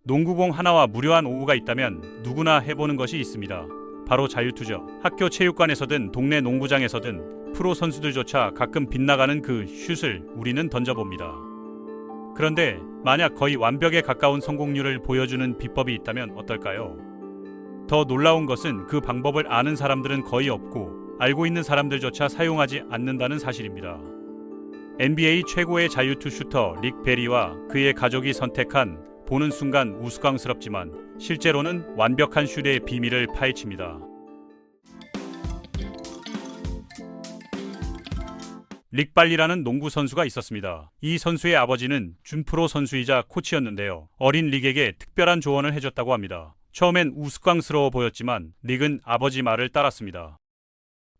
농구공 하나와 무료한 오후가 있다면 누구나 해보는 것이 있습니다. 바로 자유투죠. 학교 체육관에서든 동네 농구장에서든 프로 선수들조차 가끔 빗나가는 그 슛을 우리는 던져봅니다. 그런데 만약 거의 완벽에 가까운 성공률을 보여주는 비법이 있다면 어떨까요? 더 놀라운 것은 그 방법을 아는 사람들은 거의 없고 알고 있는 사람들조차 사용하지 않는다는 사실입니다. NBA 최고의 자유투 슈터 릭 베리와 그의 가족이 선택한 보는 순간 우스꽝스럽지만 실제로는 완벽한 슛의 비밀을 파헤칩니다. 릭 발리라는 농구 선수가 있었습니다. 이 선수의 아버지는 준프로 선수이자 코치였는데요. 어린 릭에게 특별한 조언을 해줬다고 합니다. 처음엔 우스꽝스러워 보였지만 릭은 아버지 말을 따랐습니다.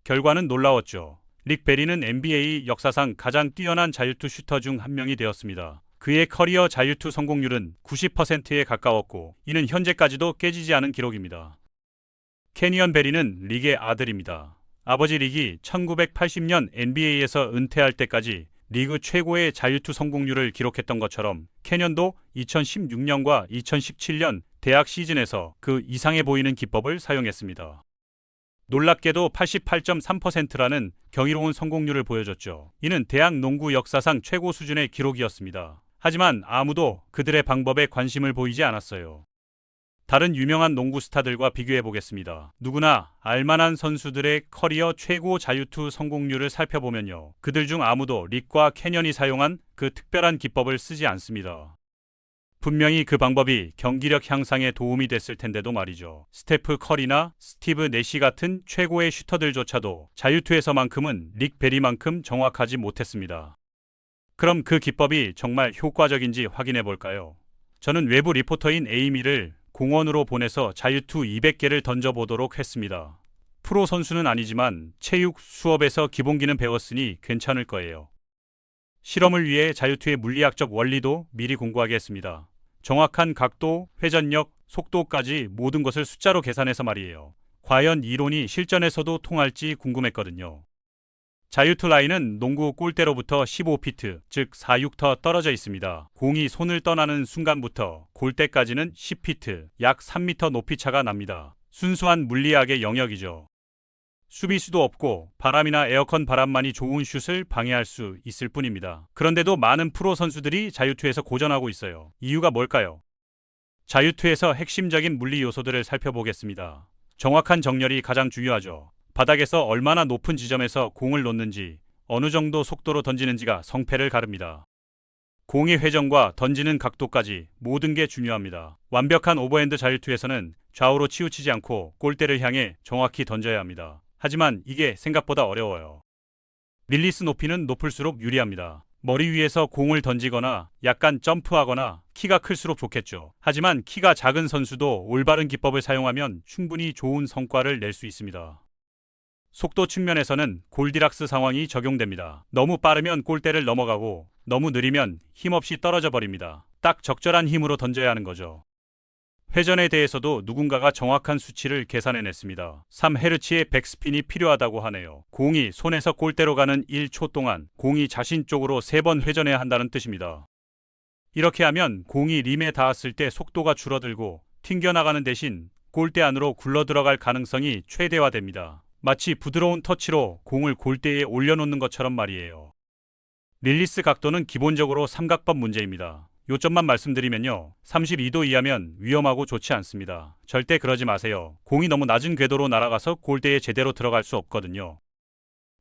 결과는 놀라웠죠. 릭 베리는 NBA 역사상 가장 뛰어난 자유투 슈터 중 한 명이 되었습니다. 그의 커리어 자유투 성공률은 90%에 가까웠고 이는 현재까지도 깨지지 않은 기록입니다. 캐니언 베리는 릭의 아들입니다. 아버지 릭이 1980년 NBA에서 은퇴할 때까지 리그 최고의 자유투 성공률을 기록했던 것처럼 캐년도 2016년과 2017년 대학 시즌에서 그 이상해 보이는 기법을 사용했습니다. 놀랍게도 88.3%라는 경이로운 성공률을 보여줬죠. 이는 대학 농구 역사상 최고 수준의 기록이었습니다. 하지만 아무도 그들의 방법에 관심을 보이지 않았어요. 다른 유명한 농구 스타들과 비교해 보겠습니다. 누구나 알만한 선수들의 커리어 최고 자유투 성공률을 살펴보면요. 그들 중 아무도 릭과 캐년이 사용한 그 특별한 기법을 쓰지 않습니다. 분명히 그 방법이 경기력 향상에 도움이 됐을 텐데도 말이죠. 스테프 커리나 스티브 내시 같은 최고의 슈터들조차도 자유투에서만큼은 릭 베리만큼 정확하지 못했습니다. 그럼 그 기법이 정말 효과적인지 확인해 볼까요? 저는 외부 리포터인 에이미를 공원으로 보내서 자유투 200개를 던져보도록 했습니다. 프로 선수는 아니지만 체육 수업에서 기본기는 배웠으니 괜찮을 거예요. 실험을 위해 자유투의 물리학적 원리도 미리 공부하게 했습니다. 정확한 각도, 회전력, 속도까지 모든 것을 숫자로 계산해서 말이에요. 과연 이론이 실전에서도 통할지 궁금했거든요. 자유투 라인은 농구 골대로부터 15피트, 즉 4,6터 떨어져 있습니다. 공이 손을 떠나는 순간부터 골대까지는 10피트, 약 3m 높이 차가 납니다. 순수한 물리학의 영역이죠. 수비수도 없고 바람이나 에어컨 바람만이 좋은 슛을 방해할 수 있을 뿐입니다. 그런데도 많은 프로 선수들이 자유투에서 고전하고 있어요. 이유가 뭘까요? 자유투에서 핵심적인 물리 요소들을 살펴보겠습니다. 정확한 정렬이 가장 중요하죠. 바닥에서 얼마나 높은 지점에서 공을 놓는지, 어느 정도 속도로 던지는지가 성패를 가릅니다. 공의 회전과 던지는 각도까지 모든 게 중요합니다. 완벽한 오버핸드 자유투에서는 좌우로 치우치지 않고 골대를 향해 정확히 던져야 합니다. 하지만 이게 생각보다 어려워요. 릴리스 높이는 높을수록 유리합니다. 머리 위에서 공을 던지거나 약간 점프하거나 키가 클수록 좋겠죠. 하지만 키가 작은 선수도 올바른 기법을 사용하면 충분히 좋은 성과를 낼 수 있습니다. 속도 측면에서는 골디락스 상황이 적용됩니다. 너무 빠르면 골대를 넘어가고 너무 느리면 힘없이 떨어져 버립니다. 딱 적절한 힘으로 던져야 하는 거죠. 회전에 대해서도 누군가가 정확한 수치를 계산해냈습니다. 3헤르츠의 백스핀이 필요하다고 하네요. 공이 손에서 골대로 가는 1초 동안 공이 자신 쪽으로 3번 회전해야 한다는 뜻입니다. 이렇게 하면 공이 림에 닿았을 때 속도가 줄어들고 튕겨나가는 대신 골대 안으로 굴러들어갈 가능성이 최대화됩니다. 마치 부드러운 터치로 공을 골대에 올려놓는 것처럼 말이에요. 릴리스 각도는 기본적으로 삼각법 문제입니다. 요점만 말씀드리면요. 32도 이하면 위험하고 좋지 않습니다. 절대 그러지 마세요. 공이 너무 낮은 궤도로 날아가서 골대에 제대로 들어갈 수 없거든요.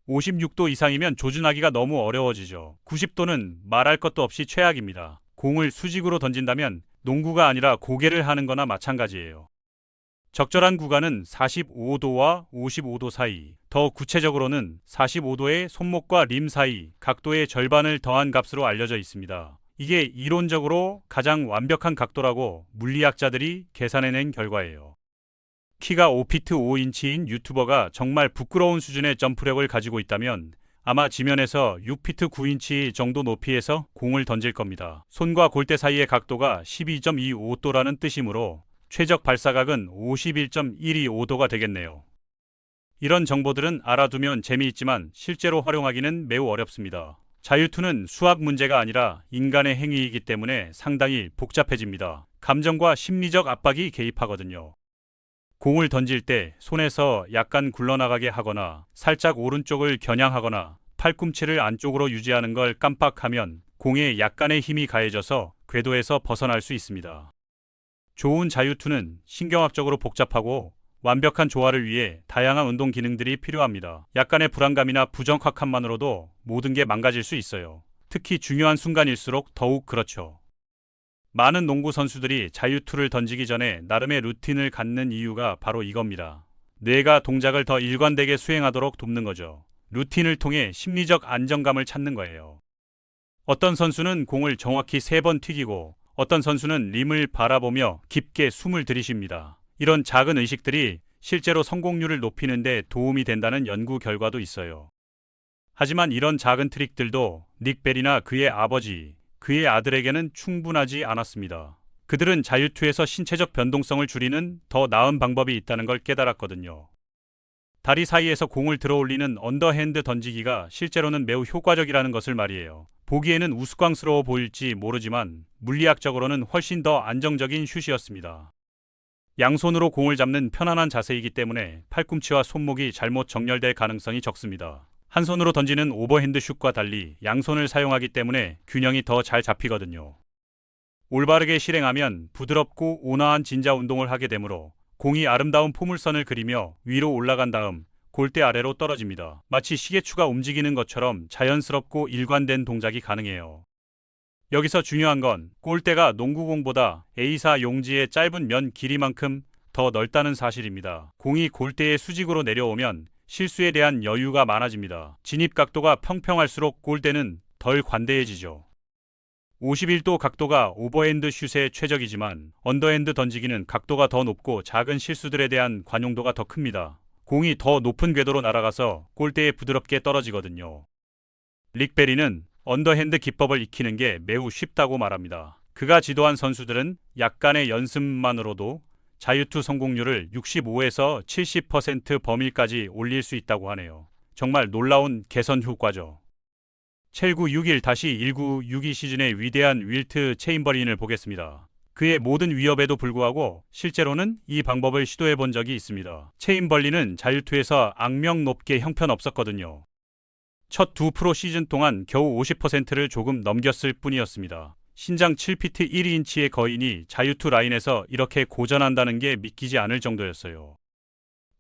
56도 이상이면 조준하기가 너무 어려워지죠. 90도는 말할 것도 없이 최악입니다. 공을 수직으로 던진다면 농구가 아니라 고개를 하는 거나 마찬가지예요. 적절한 구간은 45도와 55도 사이, 더 구체적으로는 45도의 손목과 림 사이 각도의 절반을 더한 값으로 알려져 있습니다. 이게 이론적으로 가장 완벽한 각도라고 물리학자들이 계산해낸 결과예요. 키가 5피트 5인치인 유튜버가 정말 부끄러운 수준의 점프력을 가지고 있다면 아마 지면에서 6피트 9인치 정도 높이에서 공을 던질 겁니다. 손과 골대 사이의 각도가 12.25도라는 뜻이므로 최적 발사각은 51.125도가 되겠네요. 이런 정보들은 알아두면 재미있지만 실제로 활용하기는 매우 어렵습니다. 자유투는 수학 문제가 아니라 인간의 행위이기 때문에 상당히 복잡해집니다. 감정과 심리적 압박이 개입하거든요. 공을 던질 때 손에서 약간 굴러나가게 하거나 살짝 오른쪽을 겨냥하거나 팔꿈치를 안쪽으로 유지하는 걸 깜빡하면 공에 약간의 힘이 가해져서 궤도에서 벗어날 수 있습니다. 좋은 자유투는 신경학적으로 복잡하고 완벽한 조화를 위해 다양한 운동 기능들이 필요합니다. 약간의 불안감이나 부정확함만으로도 모든 게 망가질 수 있어요. 특히 중요한 순간일수록 더욱 그렇죠. 많은 농구 선수들이 자유투를 던지기 전에 나름의 루틴을 갖는 이유가 바로 이겁니다. 뇌가 동작을 더 일관되게 수행하도록 돕는 거죠. 루틴을 통해 심리적 안정감을 찾는 거예요. 어떤 선수는 공을 정확히 3번 튀기고 어떤 선수는 림을 바라보며 깊게 숨을 들이쉽니다. 이런 작은 의식들이 실제로 성공률을 높이는 데 도움이 된다는 연구 결과도 있어요. 하지만 이런 작은 트릭들도 닉 베리나 그의 아버지, 그의 아들에게는 충분하지 않았습니다. 그들은 자유투에서 신체적 변동성을 줄이는 더 나은 방법이 있다는 걸 깨달았거든요. 다리 사이에서 공을 들어올리는 언더핸드 던지기가 실제로는 매우 효과적이라는 것을 말이에요. 보기에는 우스꽝스러워 보일지 모르지만 물리학적으로는 훨씬 더 안정적인 슛이었습니다. 양손으로 공을 잡는 편안한 자세이기 때문에 팔꿈치와 손목이 잘못 정렬될 가능성이 적습니다. 한 손으로 던지는 오버핸드 슛과 달리 양손을 사용하기 때문에 균형이 더 잘 잡히거든요. 올바르게 실행하면 부드럽고 온화한 진자 운동을 하게 되므로 공이 아름다운 포물선을 그리며 위로 올라간 다음 골대 아래로 떨어집니다. 마치 시계추가 움직이는 것처럼 자연스럽고 일관된 동작이 가능해요. 여기서 중요한 건 골대가 농구공보다 A사 용지의 짧은 면 길이만큼 더 넓다는 사실입니다. 공이 골대의 수직으로 내려오면 실수에 대한 여유가 많아집니다. 진입 각도가 평평할수록 골대는 덜 관대해지죠. 51도 각도가 오버핸드 슛에 최적이지만 언더핸드 던지기는 각도가 더 높고 작은 실수들에 대한 관용도가 더 큽니다. 공이 더 높은 궤도로 날아가서 골대에 부드럽게 떨어지거든요. 릭 베리는 언더핸드 기법을 익히는 게 매우 쉽다고 말합니다. 그가 지도한 선수들은 약간의 연습만으로도 자유투 성공률을 65에서 70% 범위까지 올릴 수 있다고 하네요. 정말 놀라운 개선 효과죠. 7961-1962 시즌의 위대한 윌트 체인버린을 보겠습니다. 그의 모든 위협에도 불구하고 실제로는 이 방법을 시도해 본 적이 있습니다. 체인버린은 자유투에서 악명 높게 형편없었거든요. 첫 두 프로 시즌 동안 겨우 50%를 조금 넘겼을 뿐이었습니다. 신장 7피트 1인치의 거인이 자유투 라인에서 이렇게 고전한다는 게 믿기지 않을 정도였어요.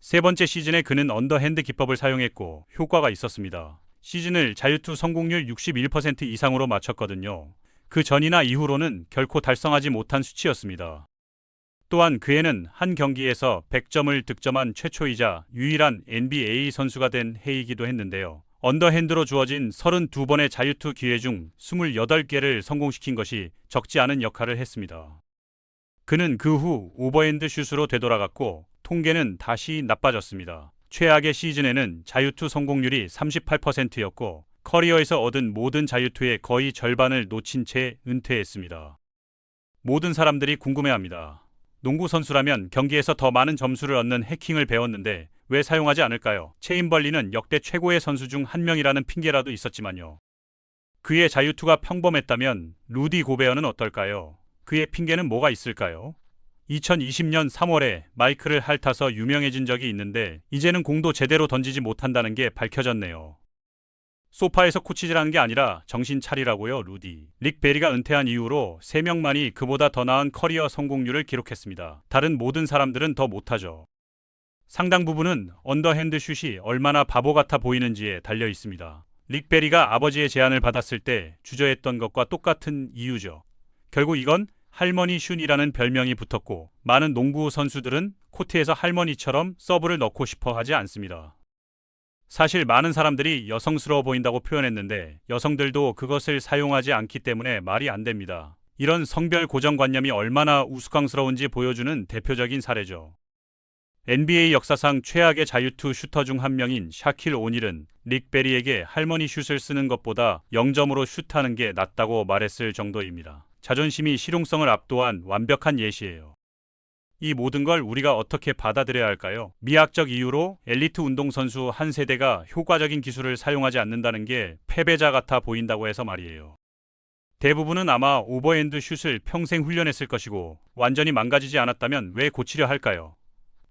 세 번째 시즌에 그는 언더핸드 기법을 사용했고 효과가 있었습니다. 시즌을 자유투 성공률 61% 이상으로 마쳤거든요. 그 전이나 이후로는 결코 달성하지 못한 수치였습니다. 또한 그에는 한 경기에서 100점을 득점한 최초이자 유일한 NBA 선수가 된 해이기도 했는데요. 언더핸드로 주어진 32번의 자유투 기회 중 28개를 성공시킨 것이 적지 않은 역할을 했습니다. 그는 그 후 오버핸드 슛으로 되돌아갔고 통계는 다시 나빠졌습니다. 최악의 시즌에는 자유투 성공률이 38%였고 커리어에서 얻은 모든 자유투의 거의 절반을 놓친 채 은퇴했습니다. 모든 사람들이 궁금해합니다. 농구 선수라면 경기에서 더 많은 점수를 얻는 해킹을 배웠는데 왜 사용하지 않을까요? 체인벌린은 역대 최고의 선수 중 한 명이라는 핑계라도 있었지만요. 그의 자유투가 평범했다면 루디 고베어는 어떨까요? 그의 핑계는 뭐가 있을까요? 2020년 3월에 마이크를 핥아서 유명해진 적이 있는데 이제는 공도 제대로 던지지 못한다는 게 밝혀졌네요. 소파에서 코치질하는 게 아니라 정신 차리라고요, 루디. 릭 베리가 은퇴한 이후로 3명만이 그보다 더 나은 커리어 성공률을 기록했습니다. 다른 모든 사람들은 더 못하죠. 상당 부분은 언더핸드 슛이 얼마나 바보 같아 보이는지에 달려 있습니다. 릭 베리가 아버지의 제안을 받았을 때 주저했던 것과 똑같은 이유죠. 결국 이건 할머니 슛이라는 별명이 붙었고 많은 농구 선수들은 코트에서 할머니처럼 서브를 넣고 싶어 하지 않습니다. 사실 많은 사람들이 여성스러워 보인다고 표현했는데 여성들도 그것을 사용하지 않기 때문에 말이 안 됩니다. 이런 성별 고정관념이 얼마나 우스꽝스러운지 보여주는 대표적인 사례죠. NBA 역사상 최악의 자유투 슈터 중 한 명인 샤킬 오닐은 릭 베리에게 할머니 슛을 쓰는 것보다 0점으로 슛하는 게 낫다고 말했을 정도입니다. 자존심이 실용성을 압도한 완벽한 예시예요. 이 모든 걸 우리가 어떻게 받아들여야 할까요? 미학적 이유로 엘리트 운동선수 한 세대가 효과적인 기술을 사용하지 않는다는 게 패배자 같아 보인다고 해서 말이에요. 대부분은 아마 오버핸드 슛을 평생 훈련했을 것이고 완전히 망가지지 않았다면 왜 고치려 할까요?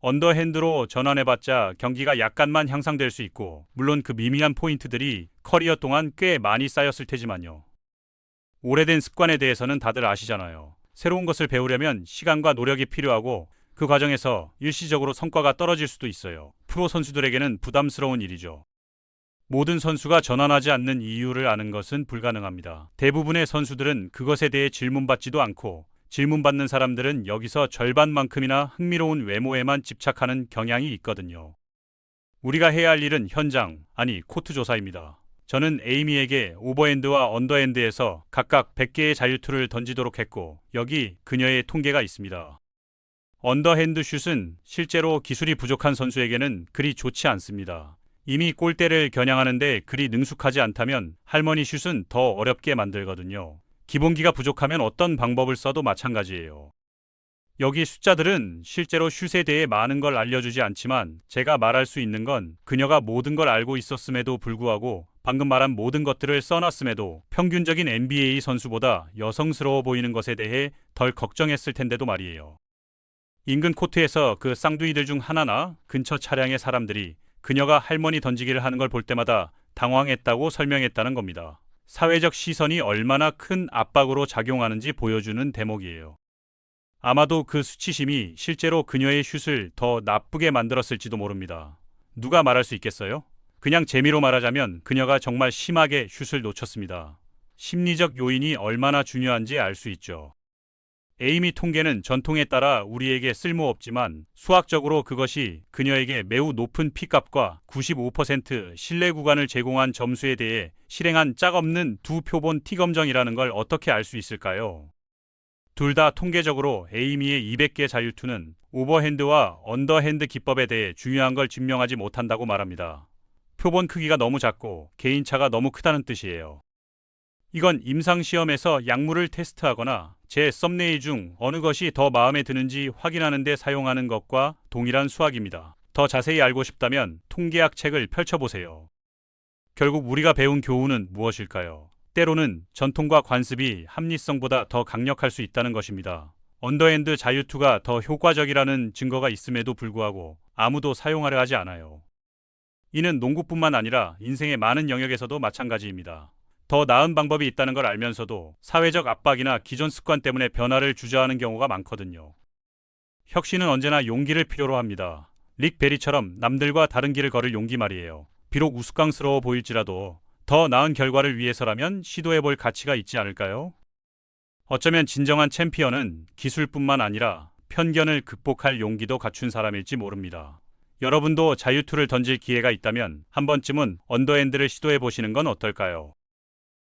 언더핸드로 전환해봤자 경기가 약간만 향상될 수 있고 물론 그 미미한 포인트들이 커리어 동안 꽤 많이 쌓였을 테지만요. 오래된 습관에 대해서는 다들 아시잖아요. 새로운 것을 배우려면 시간과 노력이 필요하고 그 과정에서 일시적으로 성과가 떨어질 수도 있어요. 프로 선수들에게는 부담스러운 일이죠. 모든 선수가 전환하지 않는 이유를 아는 것은 불가능합니다. 대부분의 선수들은 그것에 대해 질문받지도 않고 질문받는 사람들은 여기서 절반만큼이나 흥미로운 외모에만 집착하는 경향이 있거든요. 우리가 해야 할 일은 현장, 아니 코트 조사입니다. 저는 에이미에게 오버핸드와 언더핸드에서 각각 100개의 자유투를 던지도록 했고 여기 그녀의 통계가 있습니다. 언더핸드 슛은 실제로 기술이 부족한 선수에게는 그리 좋지 않습니다. 이미 골대를 겨냥하는데 그리 능숙하지 않다면 할머니 슛은 더 어렵게 만들거든요. 기본기가 부족하면 어떤 방법을 써도 마찬가지예요. 여기 숫자들은 실제로 슛에 대해 많은 걸 알려주지 않지만 제가 말할 수 있는 건 그녀가 모든 걸 알고 있었음에도 불구하고 방금 말한 모든 것들을 써놨음에도 평균적인 NBA 선수보다 여성스러워 보이는 것에 대해 덜 걱정했을 텐데도 말이에요. 인근 코트에서 그 쌍둥이들 중 하나나 근처 차량의 사람들이 그녀가 할머니 던지기를 하는 걸 볼 때마다 당황했다고 설명했다는 겁니다. 사회적 시선이 얼마나 큰 압박으로 작용하는지 보여주는 대목이에요. 아마도 그 수치심이 실제로 그녀의 슛을 더 나쁘게 만들었을지도 모릅니다. 누가 말할 수 있겠어요? 그냥 재미로 말하자면 그녀가 정말 심하게 슛을 놓쳤습니다. 심리적 요인이 얼마나 중요한지 알 수 있죠. 에이미 통계는 전통에 따라 우리에게 쓸모없지만 수학적으로 그것이 그녀에게 매우 높은 픽값과 95% 신뢰 구간을 제공한 점수에 대해 실행한 짝없는 두 표본 T검정이라는 걸 어떻게 알 수 있을까요? 둘 다 통계적으로 에이미의 200개 자유투는 오버핸드와 언더핸드 기법에 대해 중요한 걸 증명하지 못한다고 말합니다. 표본 크기가 너무 작고 개인차가 너무 크다는 뜻이에요. 이건 임상시험에서 약물을 테스트하거나 제 썸네일 중 어느 것이 더 마음에 드는지 확인하는 데 사용하는 것과 동일한 수학입니다. 더 자세히 알고 싶다면 통계학 책을 펼쳐보세요. 결국 우리가 배운 교훈은 무엇일까요? 때로는 전통과 관습이 합리성보다 더 강력할 수 있다는 것입니다. 언더핸드 자유투가 더 효과적이라는 증거가 있음에도 불구하고 아무도 사용하려 하지 않아요. 이는 농구뿐만 아니라 인생의 많은 영역에서도 마찬가지입니다. 더 나은 방법이 있다는 걸 알면서도 사회적 압박이나 기존 습관 때문에 변화를 주저하는 경우가 많거든요. 혁신은 언제나 용기를 필요로 합니다. 릭 베리처럼 남들과 다른 길을 걸을 용기 말이에요. 비록 우스꽝스러워 보일지라도 더 나은 결과를 위해서라면 시도해볼 가치가 있지 않을까요? 어쩌면 진정한 챔피언은 기술뿐만 아니라 편견을 극복할 용기도 갖춘 사람일지 모릅니다. 여러분도 자유투를 던질 기회가 있다면 한 번쯤은 언더핸드를 시도해보시는 건 어떨까요?